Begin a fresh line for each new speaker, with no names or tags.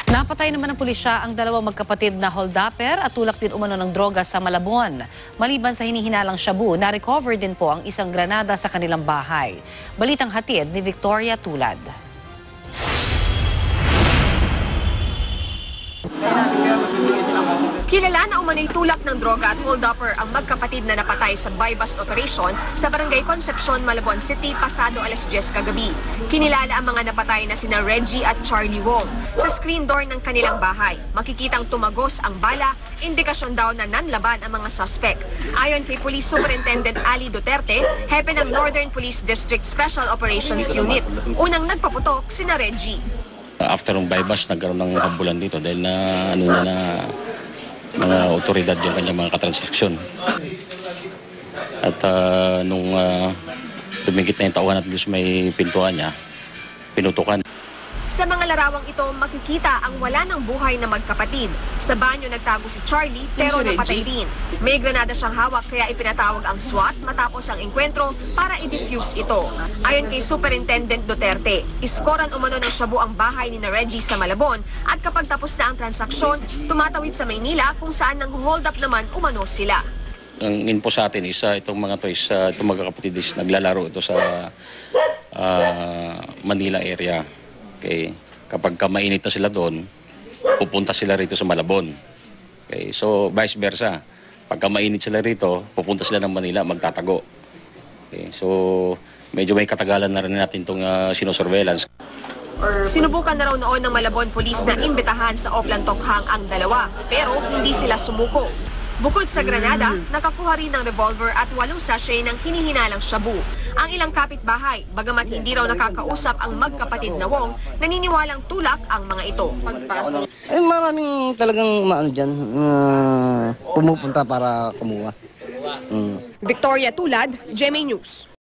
Napatay naman ng pulisya ang dalawang magkapatid na holdapper at tulak din umano ng droga sa Malabon. Maliban sa hinihinalang shabu, na-recover din po ang isang granada sa kanilang bahay. Balitang hatid ni Victoria Tulad.
Kilala na umano'y tulak ng droga at holdupper ang magkapatid na napatay sa buy-bust operation sa Barangay Concepcion, Malabon City, pasado alas 10 kagabi. Kinilala ang mga napatay na sina Reggie at Charlie Wong. Sa screen door ng kanilang bahay, makikitang tumagos ang bala, indikasyon daw na nanlaban ang mga suspect. Ayon kay Police Superintendent Ali Duterte, hepe ng Northern Police District Special Operations Unit, unang nagpaputok sina Reggie.
After ng buy-bust, nagkaroon ng habulan dito dahil na mga otoridad yung kanyang mga katransaksyon. At nung dumigit na yung tauhan at doon may pintuan niya, pinutukan.
Sa mga larawang ito, makikita ang wala ng buhay na magkapatid. Sa banyo nagtago si Charlie pero napatay rin. May granada siyang hawak kaya ipinatawag ang SWAT matapos ang engkwentro para i-defuse ito. Ayon kay Superintendent Duterte, iskoran umano ng shabu ang bahay ni Reggie sa Malabon at kapag tapos na ang transaksyon, tumatawid sa Maynila kung saan nang hold up naman umano sila.
Ang info sa atin is itong mga toys, itong magkakapatid is naglalaro ito sa Manila area. Okay. Kapag mainit na sila doon, pupunta sila rito sa Malabon. Okay. So, vice versa. Pagka mainit sila rito, pupunta sila ng Manila, magtatago. Okay. So, medyo may katagalan na rin natin itong sinosurveillance.
Sinubukan na raw noon ng Malabon Police na imbitahan sa Oplan Tokhang ang dalawa, pero hindi sila sumuko. Bukod sa granada, nakakuha rin ng revolver at 8 sachet ng hinihinalang shabu. Ang ilang kapitbahay, bagamat hindi raw nakakausap ang magkapatid na Wong, naniniwalang tulak ang mga ito.
Ay, maraming talagang dyan, pumupunta para kumuha.
Victoria Tulad, GMA News.